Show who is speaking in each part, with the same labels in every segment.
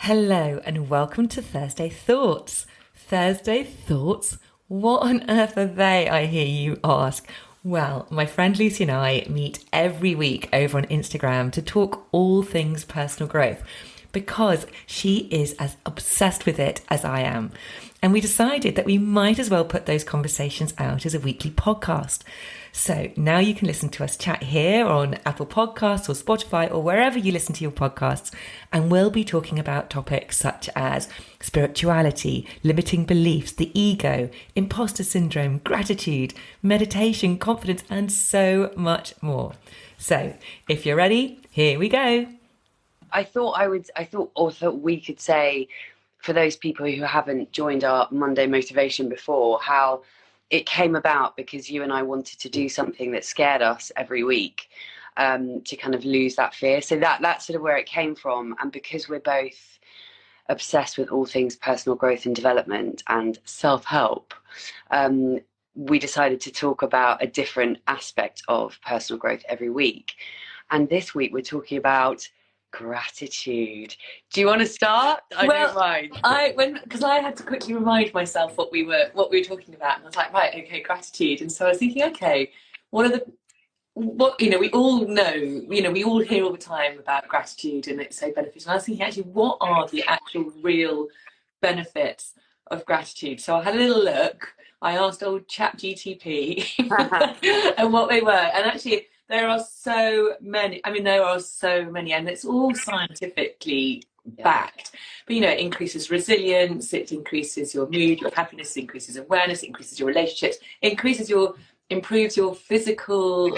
Speaker 1: Hello and welcome to Thursday Thoughts. Thursday Thoughts? What on earth are they, I hear you ask? Well, my friend Lucy and I meet every week over on Instagram to talk all things personal growth because she is as obsessed with it as I am. And we decided that we might as well put those conversations out as a weekly podcast. So now you can listen to us chat here on Apple Podcasts or Spotify or wherever you listen to your podcasts. And we'll be talking about topics such as spirituality, limiting beliefs, the ego, imposter syndrome, gratitude, meditation, confidence, and so much more. So if you're ready, here we go.
Speaker 2: I thought we could say, for those people who haven't joined our Monday motivation before, how it came about because you and I wanted to do something that scared us every week, to kind of lose that fear. So that's sort of where it came from. And because we're both obsessed with all things personal growth and development and self-help, we decided to talk about a different aspect of personal growth every week. And this week we're talking about gratitude. Do you want to start? I don't mind.
Speaker 1: Because I had to quickly remind myself what we were talking about, and I was like, right, okay, gratitude. And so I was thinking, okay, we all know, we all hear all the time about gratitude and it's so beneficial. And I was thinking, actually, what are the actual real benefits of gratitude? So I had a little look. I asked old ChatGTP and what they were, and actually there are so many, and it's all scientifically backed. But, it increases resilience, it increases your mood, your happiness, it increases awareness, it increases your relationships, it improves your physical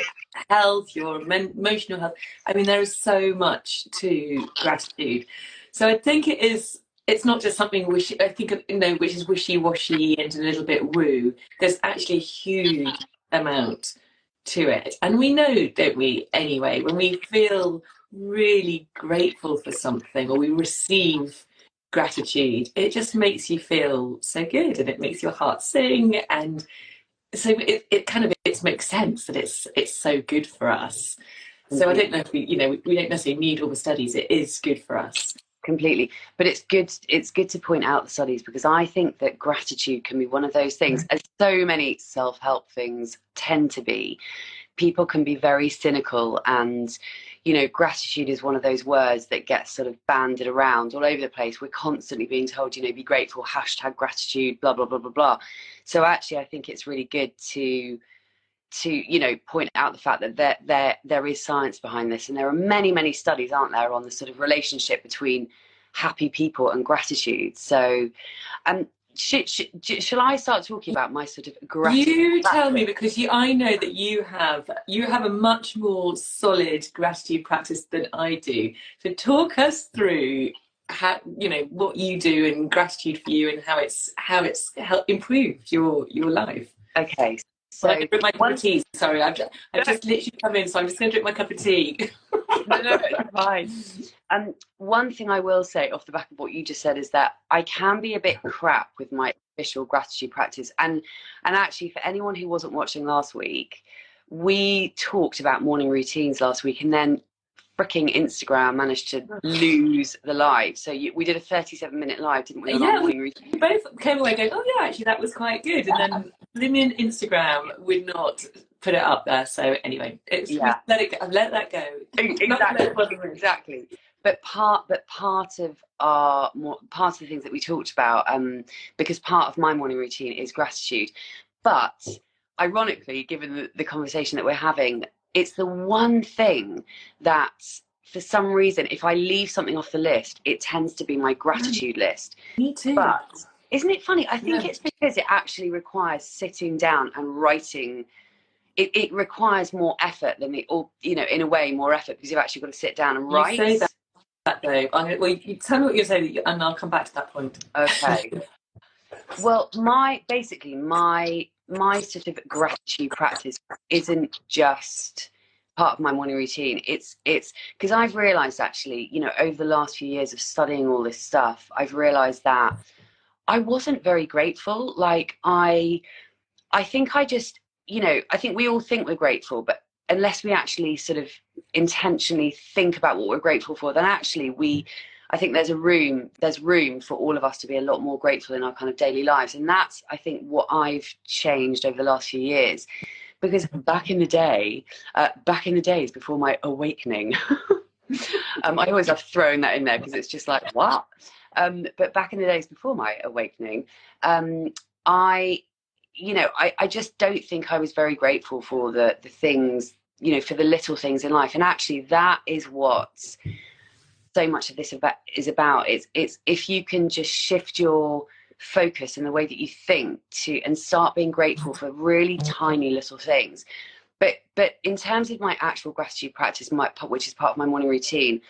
Speaker 1: health, your emotional health. There is so much to gratitude. So I think it's not just something which is wishy-washy and a little bit woo. There's actually a huge amount to it. And we know, don't we, anyway, when we feel really grateful for something or we receive gratitude, it just makes you feel so good and it makes your heart sing. And so it makes sense that it's so good for us. So I don't know if we don't necessarily need all the studies. It is good for us.
Speaker 2: Completely. But it's good to point out the studies, because I think that gratitude can be one of those things, as so many self-help things tend to be. People can be very cynical, and gratitude is one of those words that gets sort of banded around all over the place. We're constantly being told, be grateful, hashtag gratitude, blah blah blah blah blah. So actually I think it's really good to point out the fact that there is science behind this, and there are many studies, aren't there, on the sort of relationship between happy people and gratitude. So shall I start talking about my sort of gratitude?
Speaker 1: You tell me, because I know that you have a much more solid gratitude practice than I do. So talk us through how, what you do in gratitude for you and how it's helped improve your life.
Speaker 2: Okay.
Speaker 1: So I drink my cup of tea. Sorry, I've just literally come in, so I'm just going to drink my cup of tea.
Speaker 2: No, it's fine. One thing I will say off the back of what you just said is that I can be a bit crap with my official gratitude practice. And actually, for anyone who wasn't watching last week, we talked about morning routines last week, and then fricking Instagram managed to lose the live. So we did a 37-minute live, didn't we?
Speaker 1: Yeah, we both came away going, oh yeah, actually that was quite good. And then Living Instagram would not put it up there. So anyway, let that go.
Speaker 2: Exactly. But part of the things that we talked about, because part of my morning routine is gratitude. But ironically, given the conversation that we're having, it's the one thing that, for some reason, if I leave something off the list, it tends to be my gratitude list.
Speaker 1: Me too.
Speaker 2: But isn't it funny? I think it's because it actually requires sitting down and writing. It requires more effort than in a way, more effort, because you've actually got to sit down and write.
Speaker 1: You say that though. You tell me what you're saying, and I'll come back to that point.
Speaker 2: Okay. Well, my sort of gratitude practice isn't just part of my morning routine. It's because I've realized, actually, over the last few years of studying all this stuff, I've realized that I wasn't very grateful. Like I think I just, I think we all think we're grateful, but unless we actually sort of intentionally think about what we're grateful for, then actually I think there's room for all of us to be a lot more grateful in our kind of daily lives. And that's, I think, what I've changed over the last few years. Because back in the days before my awakening, I always have thrown that in there because it's just like, what? But back in the days before my awakening, I just don't think I was very grateful for the things, for the little things in life. And actually, that is what so much of this is about. It's if you can just shift your focus and the way that you think and start being grateful for really tiny little things. But in terms of my actual gratitude practice, which is part of my morning routine,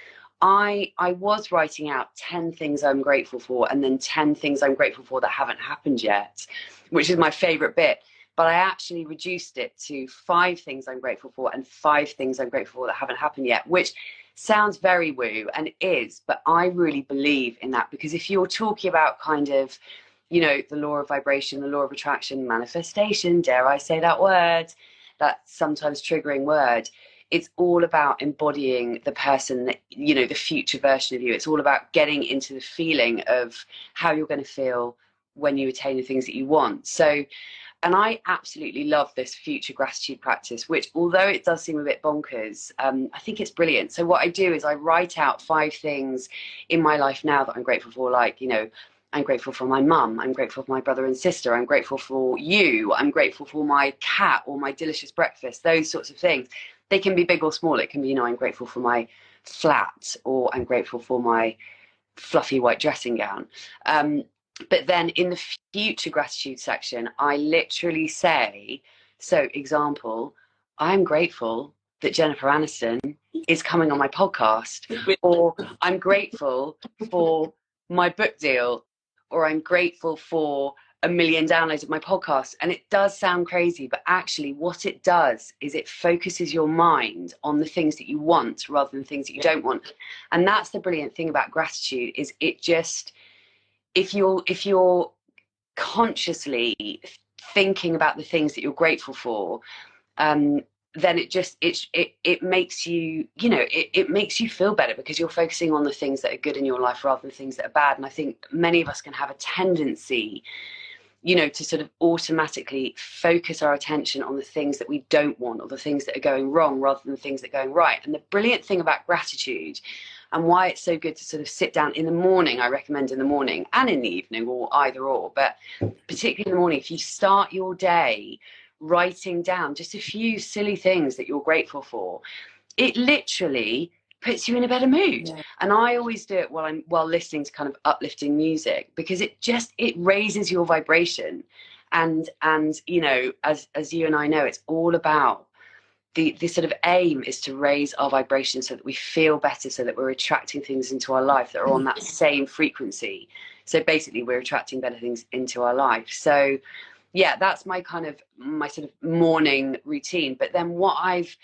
Speaker 2: I was writing out 10 things I'm grateful for, and then 10 things I'm grateful for that haven't happened yet, which is my favorite bit. But I actually reduced it to 5 things I'm grateful for and 5 things I'm grateful for that haven't happened yet, which sounds very woo, and it is, but I really believe in that. Because if you're talking about kind of, the law of vibration, the law of attraction, manifestation, dare I say that word, that sometimes triggering word, it's all about embodying the person that, the future version of you. It's all about getting into the feeling of how you're going to feel when you attain the things that you want. So, and I absolutely love this future gratitude practice, which, although it does seem a bit bonkers, I think it's brilliant. So what I do is I write out 5 things in my life now that I'm grateful for, like, I'm grateful for my mum, I'm grateful for my brother and sister, I'm grateful for you, I'm grateful for my cat or my delicious breakfast, those sorts of things. They can be big or small. It can be, I'm grateful for my flat, or I'm grateful for my fluffy white dressing gown. But then in the future gratitude section, I literally say, so example, I'm grateful that Jennifer Aniston is coming on my podcast, or I'm grateful for my book deal, or I'm grateful for 1 million downloads of my podcast. And it does sound crazy, but actually what it does is it focuses your mind on the things that you want rather than things that you don't want. And that's the brilliant thing about gratitude, is it just, if you're consciously thinking about the things that you're grateful for, then it makes you, it makes you feel better, because you're focusing on the things that are good in your life rather than things that are bad. And I think many of us can have a tendency, to sort of automatically focus our attention on the things that we don't want, or the things that are going wrong, rather than the things that are going right. And the brilliant thing about gratitude, and why it's so good to sort of sit down in the morning, I recommend in the morning and in the evening, or either or, but particularly in the morning, if you start your day writing down just a few silly things that you're grateful for, it literally puts you in a better mood. Yeah. And I always do it while listening to kind of uplifting music, because it raises your vibration. And as you and I know, it's all about the sort of aim is to raise our vibration so that we feel better, so that we're attracting things into our life that are on that same frequency. So basically we're attracting better things into our life. So yeah, that's my sort of morning routine. But then what I've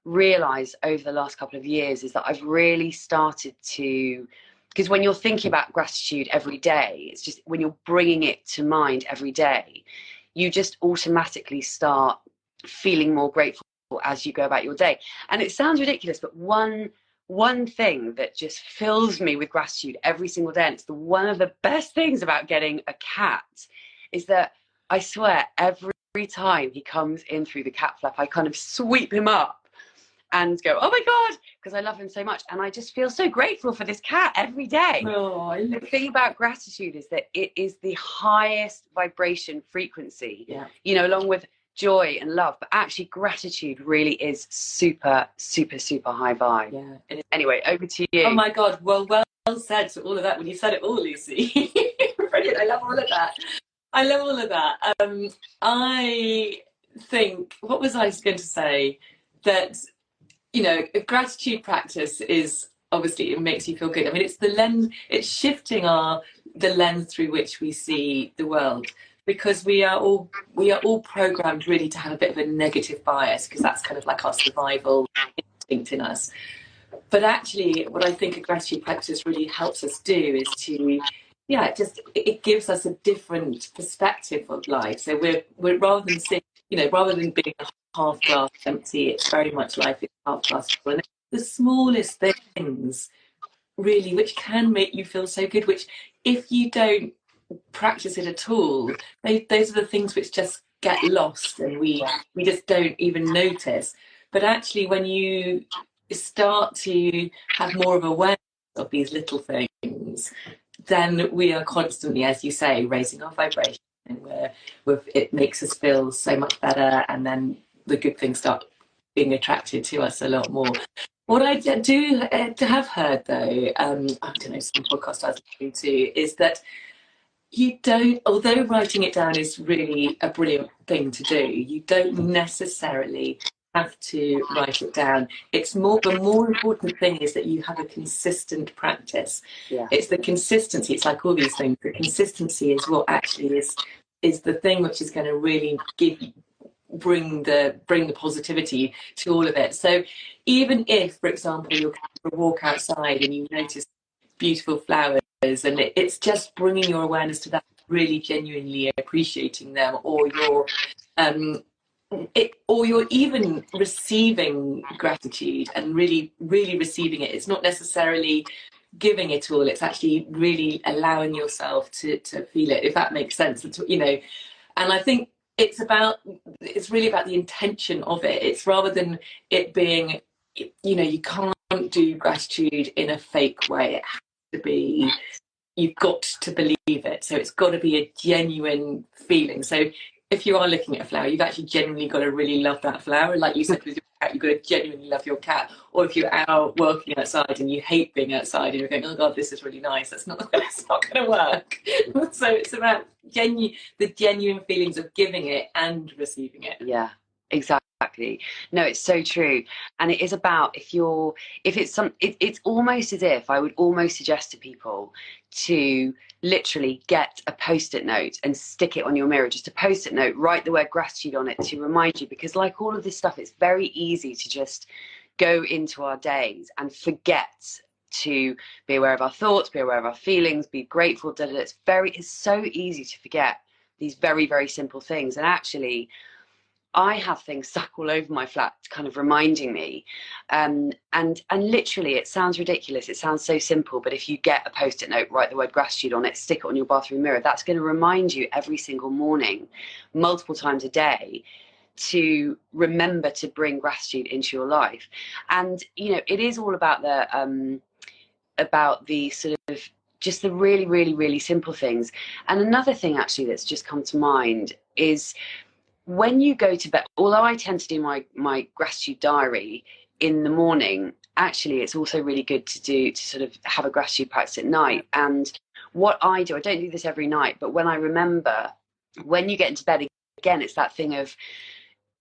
Speaker 2: realized over the last couple of years is that I've really started to, because when you're thinking about gratitude every day, it's just when you're bringing it to mind every day, you just automatically start feeling more grateful as you go about your day. And it sounds ridiculous, but one thing that just fills me with gratitude every single day, and it's one of the best things about getting a cat, is that I swear every time he comes in through the cat flap, I kind of sweep him up and go, oh my God, because I love him so much. And I just feel so grateful for this cat every day. Oh, the thing about gratitude is that it is the highest vibration frequency, along with joy and love. But actually, gratitude really is super, super, super high vibe. Yeah. Anyway, over to you.
Speaker 1: Oh my God. Well said to all of that. When you said it all, Lucy. Brilliant. I love all of that. I think, what was I going to say? That, a gratitude practice is, obviously, it makes you feel good. I mean, it's the lens, it's shifting the lens through which we see the world, because we are all programmed really to have a bit of a negative bias, because that's kind of like our survival instinct in us. But actually, what I think a gratitude practice really helps us do is to, it gives us a different perspective of life. So we're rather than seeing, rather than being a half glass empty, it's very much life is half glass full. And the smallest things really, which can make you feel so good, which if you don't practice it at all, those are the things which just get lost and we just don't even notice. But actually, when you start to have more of awareness of these little things, then we are constantly, as you say, raising our vibration, and it makes us feel so much better, and then the good things start being attracted to us a lot more. What I do have heard, though, I don't know, some podcast I was listening to, is that you don't, although writing it down is really a brilliant thing to do, you don't necessarily have to write it down. It's more, the more important thing is that you have a consistent practice.
Speaker 2: Yeah.
Speaker 1: It's the consistency. It's like all these things. The consistency is what actually is the thing which is going to really bring the positivity to all of it. So even if, for example, you're going for a walk outside and you notice beautiful flowers, and it's just bringing your awareness to that, really genuinely appreciating them, or you're even receiving gratitude and really receiving it. It's not necessarily giving it all, it's actually really allowing yourself to feel it, if that makes sense, you know. And I think it's really about the intention of it. It's rather than it being, you know, you can't do gratitude in a fake way. It has to be, you've got to believe it. So it's got to be a genuine feeling. So if you are looking at a flower, you've actually genuinely got to really love that flower. Like you said with your cat, you've got to genuinely love your cat. Or if you're out working outside and you hate being outside and you're going, oh God, this is really nice, that's not going to work. So it's about the genuine feelings of giving it and receiving it.
Speaker 2: Yeah, exactly. No, it's so true. And it is about, it's almost as if I would almost suggest to people to literally get a post-it note and stick it on your mirror, just a post-it note, write the word gratitude on it to remind you, because like all of this stuff, it's very easy to just go into our days and forget to be aware of our thoughts, be aware of our feelings, be grateful. It's so easy to forget these very, very simple things. And actually, I have things stuck all over my flat kind of reminding me, and literally it sounds ridiculous, it sounds so simple, but if you get a post-it note, write the word gratitude on it, stick it on your bathroom mirror, that's going to remind you every single morning, multiple times a day, to remember to bring gratitude into your life. And you know, it is all about the sort of just the really, really, really simple things. And another thing actually that's just come to mind is, when you go to bed, although I tend to do my gratitude diary in the morning, actually it's also really good to sort of have a gratitude practice at night. And what I do, I don't do this every night, but when I remember, when you get into bed, again, it's that thing of,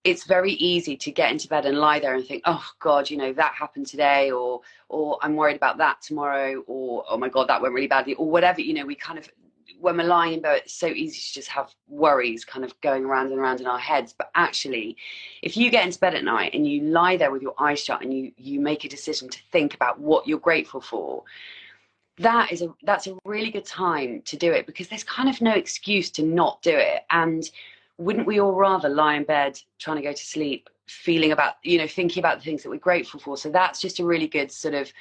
Speaker 2: it's very easy to get into bed and lie there and think, oh God, you know, that happened today, or I'm worried about that tomorrow, or oh my God, that went really badly, or whatever. You know, we kind of, when we're lying in bed, it's so easy to just have worries kind of going around and around in our heads. But actually, if you get into bed at night and you lie there with your eyes shut and you make a decision to think about what you're grateful for, that's a really good time to do it, because there's kind of no excuse to not do it. And wouldn't we all rather lie in bed trying to go to sleep thinking about the things that we're grateful for? So that's just a really good sort of,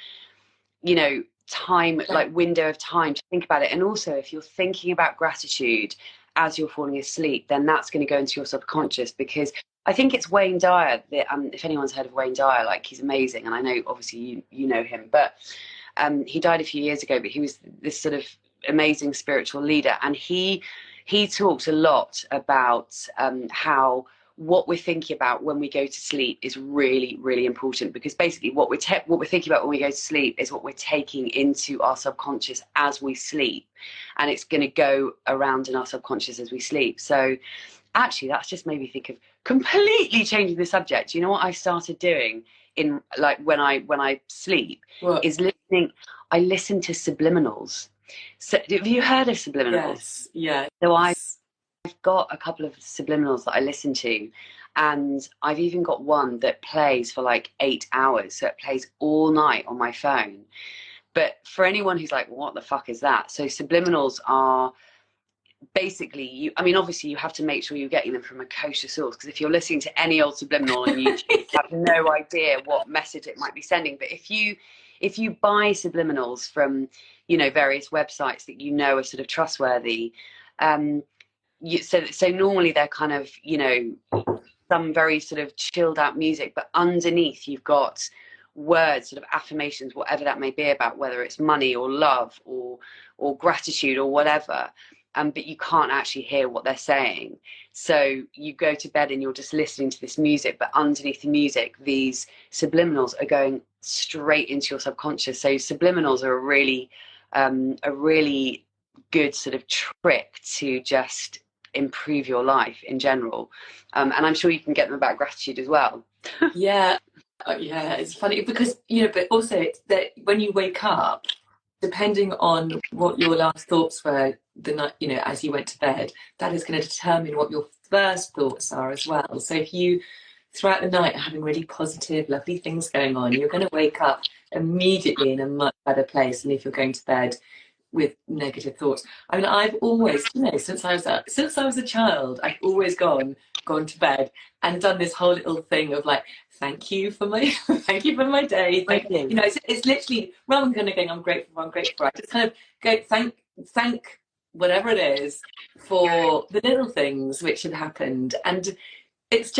Speaker 2: you know, time, like window of time to think about it. And also, if you're thinking about gratitude as you're falling asleep, then that's going to go into your subconscious, because I think it's Wayne Dyer that, if anyone's heard of Wayne Dyer, like, he's amazing, and I know obviously you know him, but he died a few years ago, but he was this sort of amazing spiritual leader, and he talks a lot about how what we're thinking about when we go to sleep is really, really important, because basically what we're thinking about when we go to sleep is what we're taking into our subconscious as we sleep, and it's going to go around in our subconscious as we sleep. So actually, that's just made me think of completely changing the subject. You know what I started doing in, like, when I sleep? What? Is listening. I listen to subliminals. So have you heard of subliminals?
Speaker 1: Yes. Yeah.
Speaker 2: So I've got a couple of subliminals that I listen to, and I've even got one that plays for like 8 hours, so it plays all night on my phone. But for anyone who's like, what the fuck is that? So subliminals are basically, obviously you have to make sure you're getting them from a kosher source, because if you're listening to any old subliminal on YouTube, you have no idea what message it might be sending. But if you if you buy subliminals from, you know, various websites that you know are sort of trustworthy, so normally they're kind of, you know, some very sort of chilled out music, but underneath you've got words, sort of affirmations, whatever that may be, about whether it's money or love or gratitude or whatever. But you can't actually hear what they're saying. So you go to bed and you're just listening to this music, but underneath the music, these subliminals are going straight into your subconscious. So subliminals are a really good sort of trick to just improve your life in general. And I'm sure you can get them about gratitude as well.
Speaker 1: Yeah. Yeah, it's funny because, you know, but also it's that when you wake up, depending on what your last thoughts were the night, you know, as you went to bed, that is going to determine what your first thoughts are as well. So if you, throughout the night, are having really positive, lovely things going on, you're going to wake up immediately in a much better place than if you're going to bed with negative thoughts. I mean, I've always, you know, since I was a child, I've always gone to bed and done this whole little thing of like, thank you for my thank you for my day. You know, it's literally, rather than going, I'm grateful, I just kind of go thank whatever it is for the little things which have happened. And it's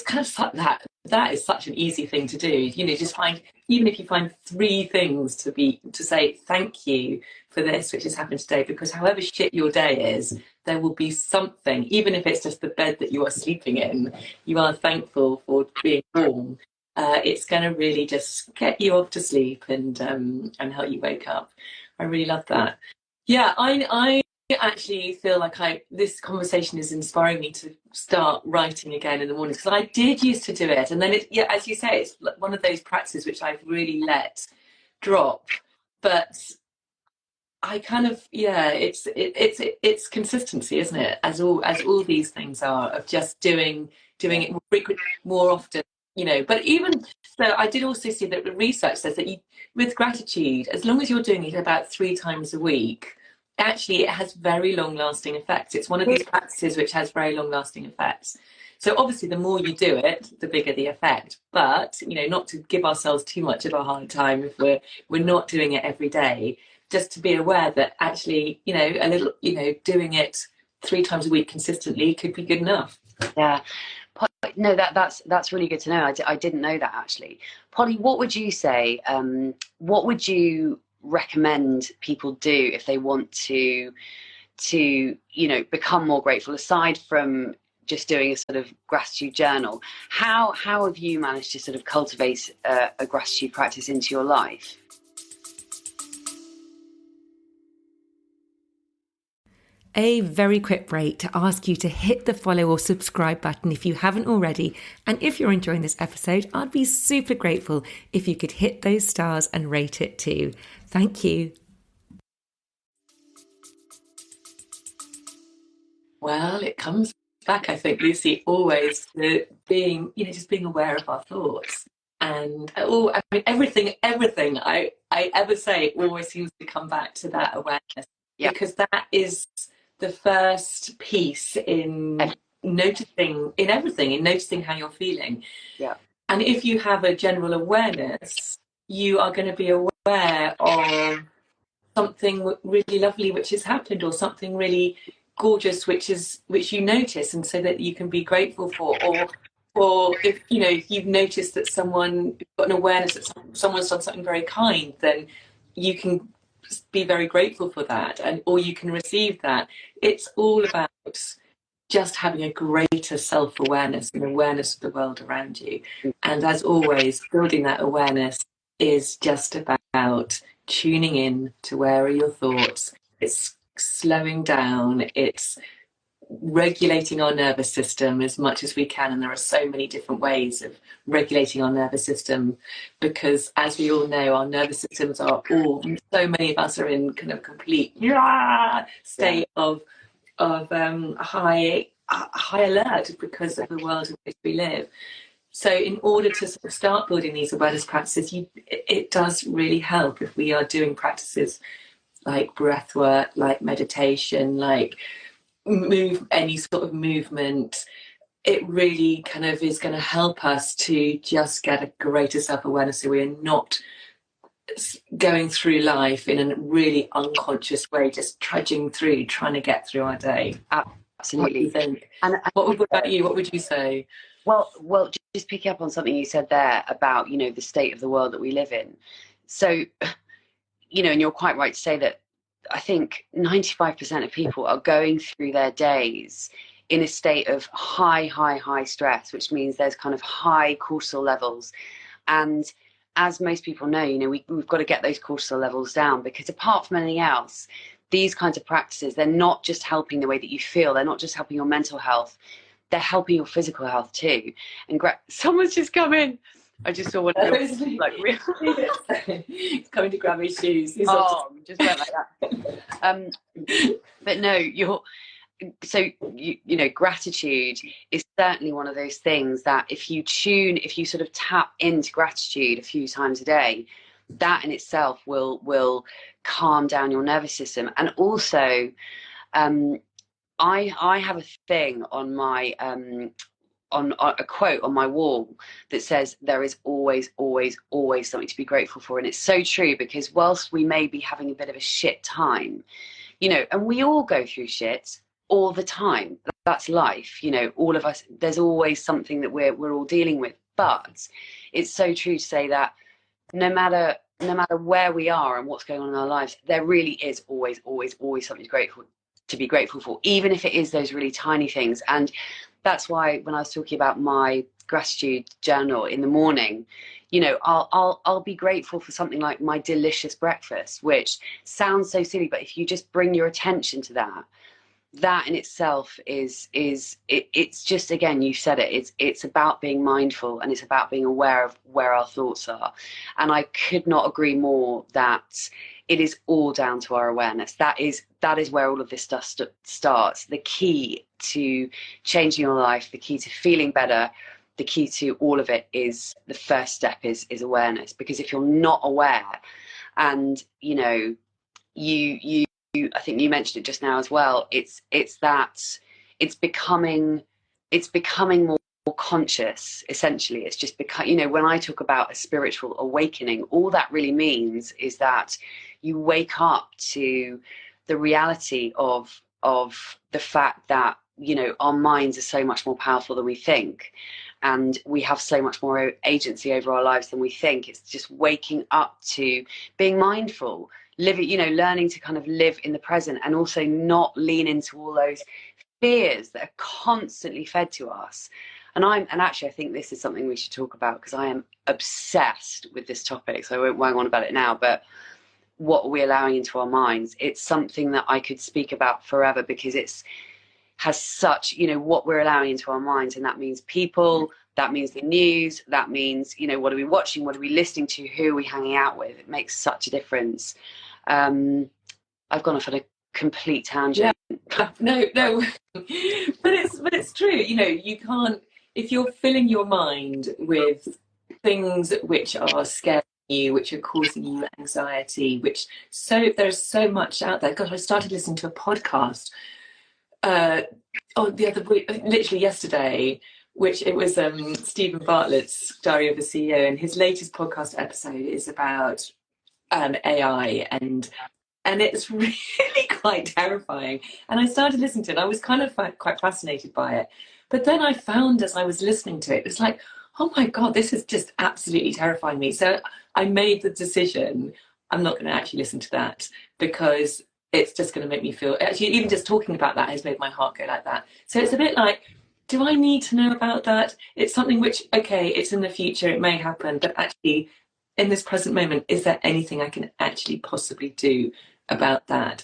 Speaker 1: kind of that is such an easy thing to do. You know, just find, even if you find 3 things to say thank you for this which has happened today, because however shit your day is, there will be something, even if it's just the bed that you are sleeping in, you are thankful for being warm. It's going to really just get you off to sleep and help you wake up. I really love that. Yeah, I actually feel like this conversation is inspiring me to start writing again in the morning, because I did used to do it, and then as you say, it's one of those practices which I've really let drop. But I kind of, it's consistency, isn't it? As all these things are, of just doing it more frequently, more often, you know. But even so, I did also see that the research says that with gratitude, as long as you're doing it about 3 times a week, actually it has very long-lasting effects. It's one of these practices which has very long-lasting effects. So obviously the more you do it, the bigger the effect. But, you know, not to give ourselves too much of a hard time if we're not doing it every day, just to be aware that actually, you know, a little, you know, doing it 3 times a week consistently could be good enough.
Speaker 2: Yeah. No, that's really good to know. I didn't know that, actually. Polly, what would you say? What would you recommend people do if they want to you know, become more grateful, aside from just doing a sort of gratitude journal? How have you managed to sort of cultivate a gratitude practice into your life?
Speaker 3: A very quick break to ask you to hit the follow or subscribe button if you haven't already. And if you're enjoying this episode, I'd be super grateful if you could hit those stars and rate it too. Thank you.
Speaker 1: Well, it comes back, I think, Lucy, always to being, you know, just being aware of our thoughts. And I mean, everything I ever say always seems to come back to that awareness, because that is the first piece in noticing how you're feeling.
Speaker 2: Yeah.
Speaker 1: And if you have a general awareness, you are going to be aware of something really lovely which has happened, or something really gorgeous which you notice, and so that you can be grateful for. Or if, you know, if you've noticed that someone got an awareness that someone's done something very kind, then you can be very grateful for that, or you can receive that. It's all about just having a greater self-awareness and awareness of the world around you. And as always, building that awareness is just about tuning in to where are your thoughts. It's slowing down. It's regulating our nervous system as much as we can, and there are so many different ways of regulating our nervous system, because as we all know, our nervous systems are so many of us are in kind of complete state of high alert because of the world in which we live. So in order to sort of start building these awareness practices, it does really help if we are doing practices like breath work, like meditation, like any sort of movement. It really kind of is going to help us to just get a greater self-awareness, so we're not going through life in a really unconscious way, just trudging through, trying to get through our day.
Speaker 2: Absolutely.
Speaker 1: What do you think?
Speaker 2: And
Speaker 1: what about you? What would you say?
Speaker 2: Well, just picking up on something you said there about, you know, the state of the world that we live in. So, you know, and you're quite right to say that I think 95% of people are going through their days in a state of high stress, which means there's kind of high cortisol levels. And as most people know, you know, we've got to get those cortisol levels down, because apart from anything else, these kinds of practices, they're not just helping the way that you feel, they're not just helping your mental health, they're helping your physical health too. And someone's just come in. I just saw one like
Speaker 1: really coming to grab his shoes.
Speaker 2: Just went like that. But no, you know, gratitude is certainly one of those things that if you sort of tap into gratitude a few times a day, that in itself will calm down your nervous system. And also, I have a thing on my on a quote on my wall that says there is always something to be grateful for. And it's so true, because whilst we may be having a bit of a shit time, you know, and we all go through shit all the time, that's life, you know, all of us, there's always something that we're all dealing with. But it's so true to say that no matter where we are and what's going on in our lives, there really is always something to be grateful for, even if it is those really tiny things. And that's why when I was talking about my gratitude journal in the morning, you know, I'll be grateful for something like my delicious breakfast, which sounds so silly, but if you just bring your attention to that in itself it's just, again, you said it, it's about being mindful, and it's about being aware of where our thoughts are. And I could not agree more that it is all down to our awareness. That is where all of this stuff starts. The key to changing your life, the key to feeling better, the key to all of it is, the first step is awareness. Because if you're not aware, and you know, you I think you mentioned it just now as well, it's becoming more conscious. Essentially, it's just become, you know, when I talk about a spiritual awakening, all that really means is that you wake up to the reality of the fact that, you know, our minds are so much more powerful than we think, and we have so much more agency over our lives than we think. It's just waking up to being mindful, living, you know, learning to kind of live in the present, and also not lean into all those fears that are constantly fed to us. And actually I think this is something we should talk about, because I am obsessed with this topic, so I won't wang on about it now. But what are we allowing into our minds? It's something that I could speak about forever, because has such, you know, what we're allowing into our minds, and that means people, that means the news, that means, you know, what are we watching, what are we listening to, who are we hanging out with? It makes such a difference. I've gone off on a complete tangent.
Speaker 1: Yeah. No, but it's true. You know, you can't, if you're filling your mind with things which are scaring you, which are causing you anxiety, there's so much out there. God, I started listening to a podcast the other week, literally yesterday, which it was Stephen Bartlett's Diary of a CEO, and his latest podcast episode is about AI, and it's really quite terrifying. And I started listening to it, and I was kind of quite fascinated by it. But then I found, as I was listening to it, it's like, oh my God, this is just absolutely terrifying me. So I made the decision, I'm not going to actually listen to that, because it's just going to make me feel, actually, even just talking about that has made my heart go like that. So it's a bit like, do I need to know about that? It's something which, okay, it's in the future, it may happen, but actually, in this present moment, is there anything I can actually possibly do about that?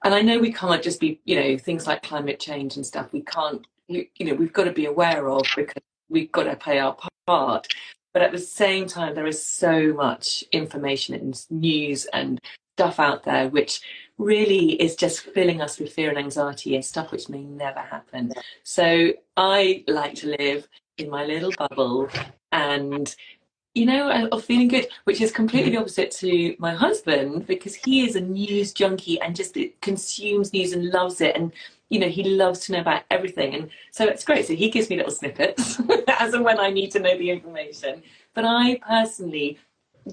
Speaker 1: And I know we can't just be, you know, things like climate change and stuff, we can't, you know, we've got to be aware of, because we've got to play our part. But at the same time, there is so much information and news and stuff out there which really is just filling us with fear and anxiety and stuff which may never happen. So I like to live in my little bubble and, you know, of feeling good, which is completely opposite to my husband, because he is a news junkie and just consumes news and loves it. And, you know, he loves to know about everything. And so it's great. So he gives me little snippets as and when I need to know the information. But I personally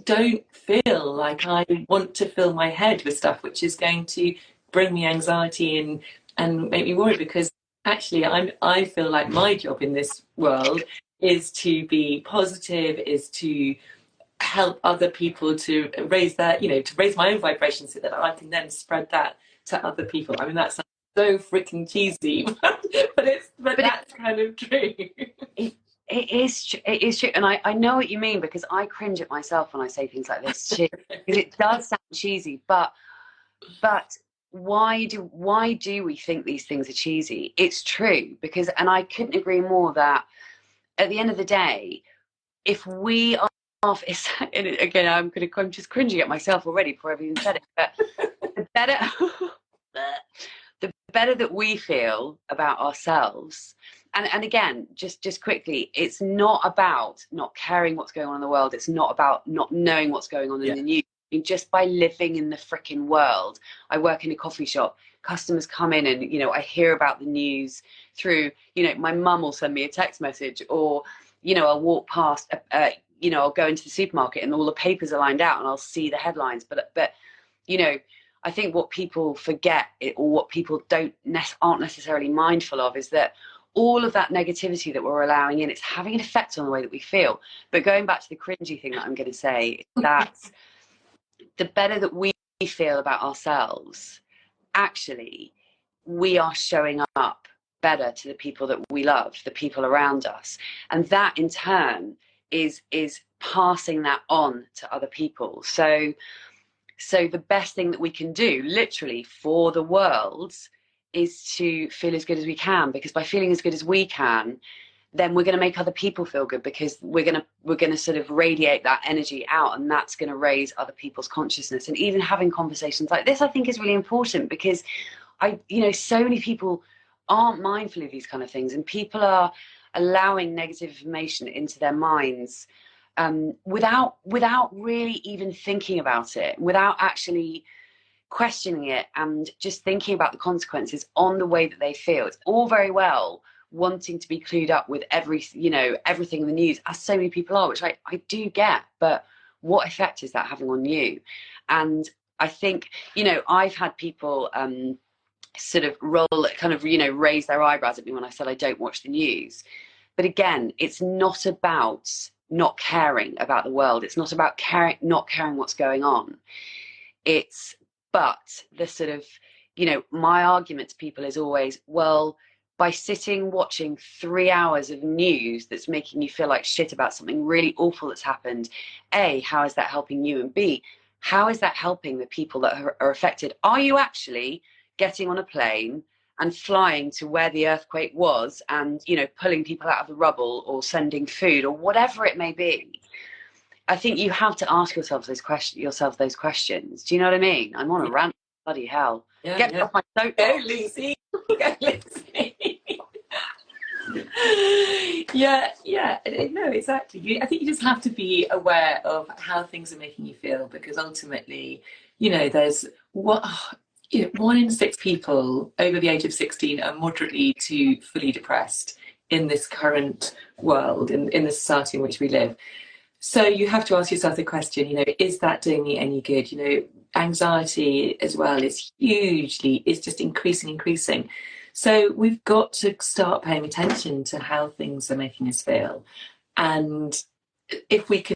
Speaker 1: don't feel like I want to fill my head with stuff which is going to bring me anxiety and make me worry, because actually I feel like my job in this world is to be positive, is to help other people to raise their, to raise my own vibration so that I can then spread that to other people. I mean, that sounds so freaking cheesy, but that's kind of true.
Speaker 2: It is true, and I know what you mean, because I cringe at myself when I say things like this, because it does sound cheesy, but why do we think these things are cheesy? It's true, because, and I couldn't agree more, that at the end of the day, if we are, again, I'm just cringing at myself already before I've even said it, but the better that we feel about ourselves, and again, just quickly, it's not about not caring what's going on in the world. It's not about not knowing what's going on in the news. I mean, just by living in the freaking world. I work in a coffee shop. Customers come in and, I hear about the news through, my mum will send me a text message, or, I'll walk past, I'll go into the supermarket and all the papers are lined out and I'll see the headlines. But I think what people forget, or what people aren't necessarily mindful of, is that all of that negativity that we're allowing in, it's having an effect on the way that we feel. But going back to the cringy thing that I'm going to say, that the better that we feel about ourselves, actually, we are showing up better to the people that we love, the people around us. And that in turn is passing that on to other people. So the best thing that we can do, literally, for the world, is to feel as good as we can, because by feeling as good as we can, then we're going to make other people feel good, because we're going to sort of radiate that energy out, and that's going to raise other people's consciousness. And even having conversations like this, I think, is really important, because so many people aren't mindful of these kind of things, and people are allowing negative information into their minds without really even thinking about it, without actually questioning it, and just thinking about the consequences on the way that they feel. It's all very well wanting to be clued up with everything in the news, as so many people are, which I do get, but what effect is that having on you? And I think, I've had people sort of raise their eyebrows at me when I said I don't watch the news. But again, it's not about not caring about the world. It's not about not caring what's going on. But the sort of, my argument to people is always, well, by sitting watching 3 hours of news that's making you feel like shit about something really awful that's happened, A, how is that helping you? And B, how is that helping the people that are affected? Are you actually getting on a plane and flying to where the earthquake was and, pulling people out of the rubble, or sending food, or whatever it may be? I think you have to ask yourself those questions. Do you know what I mean? I'm on a rant. Bloody hell.
Speaker 1: Yeah,
Speaker 2: Get off my soapbox.
Speaker 1: Go, Lucy. Go, Lucy. Yeah. No, exactly. I think you just have to be aware of how things are making you feel, because ultimately, there's 1 in 6 people over the age of 16 are moderately to fully depressed in this current world, in the society in which we live. So you have to ask yourself the question, is that doing me any good? Anxiety as well is just increasing. So we've got to start paying attention to how things are making us feel. And if we can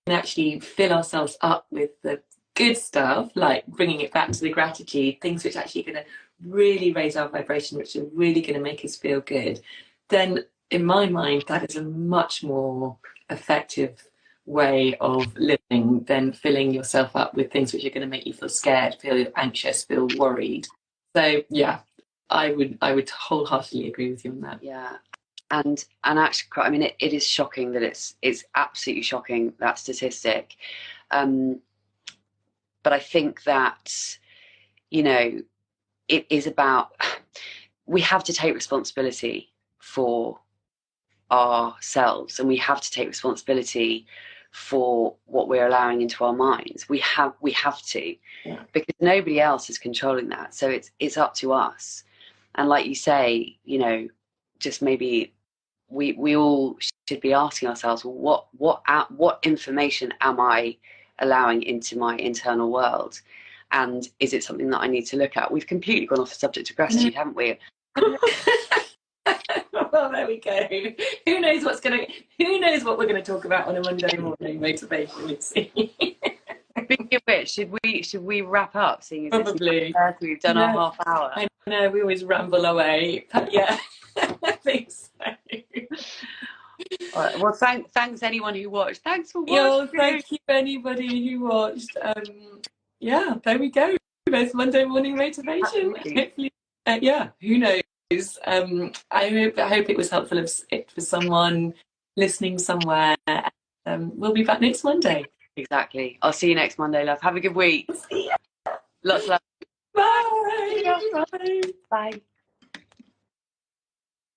Speaker 1: actually fill ourselves up with the good stuff, like bringing it back to the gratitude, things which are actually going to really raise our vibration, which are really going to make us feel good, then in my mind, that is a much more effective way of living than filling yourself up with things which are going to make you feel scared, feel anxious, feel worried. So yeah, I would wholeheartedly agree with you on that.
Speaker 2: Yeah. And actually, I mean, it is shocking that it's absolutely shocking, that statistic. But I think that, it is about, we have to take responsibility for ourselves, and we have to take responsibility for what we're allowing into our minds. We have to, because nobody else is controlling that. So it's up to us. And like you say, just maybe we all should be asking ourselves, what information am I allowing into my internal world? And is it something that I need to look at? We've completely gone off the subject of gratitude, haven't we?
Speaker 1: Well, there we go. Who knows what we're going to talk about on a Monday morning motivation? Let's see.
Speaker 2: Speaking of which, should we wrap up? Seeing as
Speaker 1: Probably.
Speaker 2: we've done our half hour.
Speaker 1: I know we always ramble away, but yeah, I think so.
Speaker 2: All right, well, thanks anyone who watched. Thanks for watching.
Speaker 1: Thank you anybody who watched. Yeah, there we go. There's Monday morning motivation. Hopefully, who knows? I hope it was helpful for someone listening somewhere. We'll be back next Monday.
Speaker 2: Exactly. I'll see you next Monday, love. Have a good week. Lots of love.
Speaker 1: Bye.
Speaker 2: Bye.